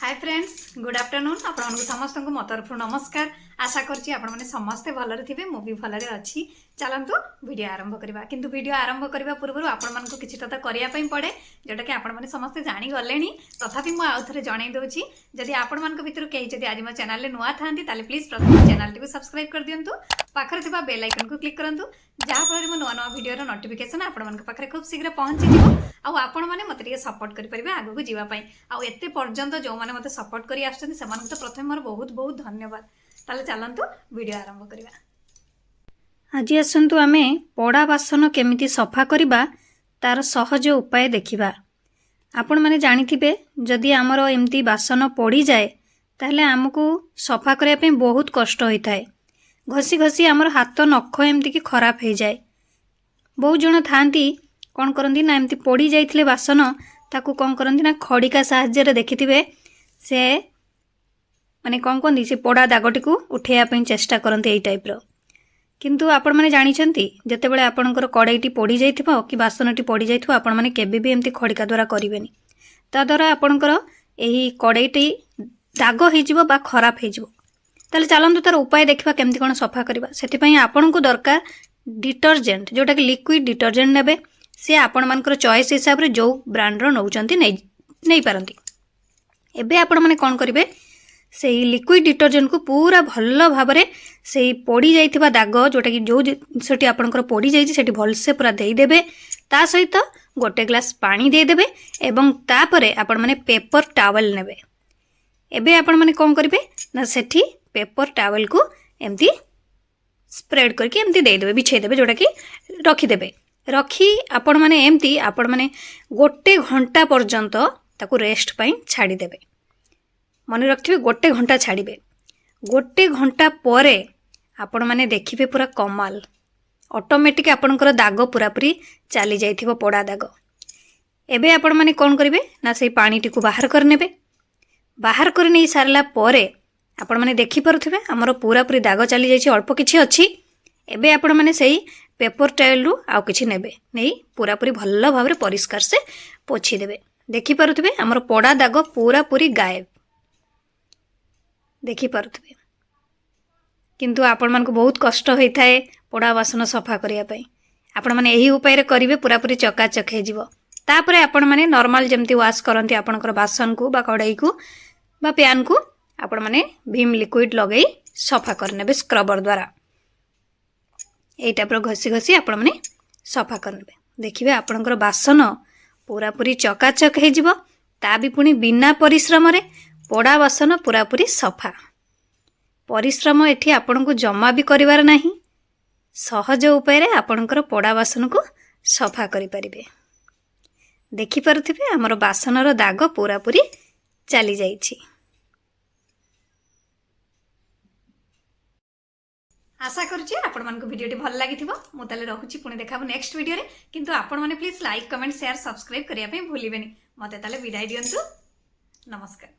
Hi friends good afternoon आपण समस्त को मो तरफ नमस्कार। आशा करछि आपण माने समस्ते भलरे थिबे मु भी भलरे अछि। चलंतु वीडियो आरंभ करबा किंतु वीडियो आरंभ करबा पूर्व आपण मानको किछिटा त करिया पई पड़े जोटा कि आपण माने समस्ते जानि गलेनी। तथापि मु आउथरे जणाई दोछि जदि आपण मानको भितर केही जदि आज मो चैनल ले नुआ थांती ताले प्लीज प्रथम चैनल टी को सब्सक्राइब कर दियंतु। पाखरे थिबा बेल आइकन को क्लिक करंतु जहा फଳରେ मो नुआ नुआ वीडियो रो नोटिफिकेशन आपण मानक पाखरे खूब शीघ्र पहुंची जिवो। आ आपण माने मते टिके सपोर्ट करि परिबे आगु को जीवा पई। आ एते पर्यंत जो माने मते सपोर्ट करी आछन समान तो प्रथम मोर बहुत बहुत धन्यवाद। ताले चलंतु वीडियो आरंभ करिबा। आज आसंतु आमे पोड़ा बासन केमिति सफा करिबा तार सहज उपाय देखिबा। आपण माने जानिथिबे जदि हमर एमती बासन पड़ी जाए ताहले हमकु सफा करिया पे बहुत कष्ट होई थाए। घसी घसी हमर हाथ नख एमती कि खराब हो जाए। बहुत जण थांती कौन करंती ना एमती पड़ी जाइथिले बासन ताकू कौन करंती ना खड़िका साहाय्य रे देखिथिबे से माने कौन कहते से पोड़ा दागटी को उठेया चेष्टा करते यही टाइप रो। किंतु आपण माने जानिछंती जेतेबेले आपणकर कड़ाईटी पड़ी जाइथिबो कि बासनटी पड़ी जाइथिबो आपण माने केबे भी एमती खड़िका द्वारा करिवेनी। ता द्वारा आपणकर एही कड़ाईटी दाग होइजिबो बा खराब होइजिबो। ताले चलंतु तार उपाय देखिबा केमती कोन सफा करबा। सेति पई आपणको दरकार डिटर्जेंट जोटा कि लिक्विड डिटर्जेंट नेबे। से आपण मानकर चॉइस हिसाब रे जो ब्रांड रो नउचंती नै पारंती। एबे आपण माने कोन करिवे से लिक्विड डिटर्जेंट को पूरा भल भाव में से पड़ी जाइथिबा दाग जोटा कि जो जिनसटी आपणकर पड़ी जाइछि सेठी भल से पूरा देई देबे। ता सहित गोटे ग्लास पानी दे देबे एवं तापरे आपण माने पेपर टावल नेबे। एबे आपण माने कोन करिवे ना सेठी पेपर टावल को एमती स्प्रेड करके एमती दे देबे बिछे देबे जोटा कि रखी देबे। रखी आपण माने एमती आपण माने गोटे घंटा पर्यंत ताको रेस्ट पई छाड़ी देबे। मन रखिए गोटे घंटा छाड़िबे। गोटे घंटा परे आपण माने देखिबे पूरा कमाल ऑटोमेटिक आपणकर दाग पूरा पूरी चली जाइथिबो पोड़ा दाग। एबे आपण माने कोन करिवे ना सेई पानी टी को बाहर कर नेबे। बाहर कर नै सारला परे आपण माने देखि परथिबे हमर पूरा पूरी दाग चली जाइछि अल्प किछि अछि। एबे आपण माने सेई पेपर टावल रु आउ किछि नेबे नै पूरा पूरी भल्ल भाबरे परिष्कार से पोछि देबे। देखि परथिबे हमर पोड़ा दाग पूरा पूरी गायब देखि पारुथिबे। किंतु आपण मानको बहुत कष्ट होई थाए पोड़ा बासन सफा करिया पई। आपण माने एही उपाय रे करिवे पूरा पूरी चकाचक हे जिवो। तापरे आपण माने नॉर्मल जेमती वाश करंती आपणकर बासन को बा कड़ाई को बा पैन को आपण माने भीम लिक्विड लगेई सफा करनेबे स्क्रबर द्वारा। एई टाइप रो घसी घसी आपण माने सफा करनेबे। देखिबे आपणकर बासन पूरा पूरी चकाचक हे जिवो। ता भी पुनी बिना परिश्रम रे पोड़ा बासन पूरा पूरी सफा। परिश्रम एठी आपण को जमा भी करिवार नाही। सहज उपाय रे आपणकर पोड़ा बासन को सफा करि परिबे। देखि परथिबे हमर बासन रो दाग पूरा पूरी चली जाइछि। आशा करछि आपण मानको वीडियोटी भल लागिथिबो। मु ताले रहुछि पुणी देखाबो नेक्स्ट वीडियो रे। किंतु आपण माने please like comment share subscribe करिया पे भूलिबेनी। मते ताले विदाई दियंतु। नमस्कार।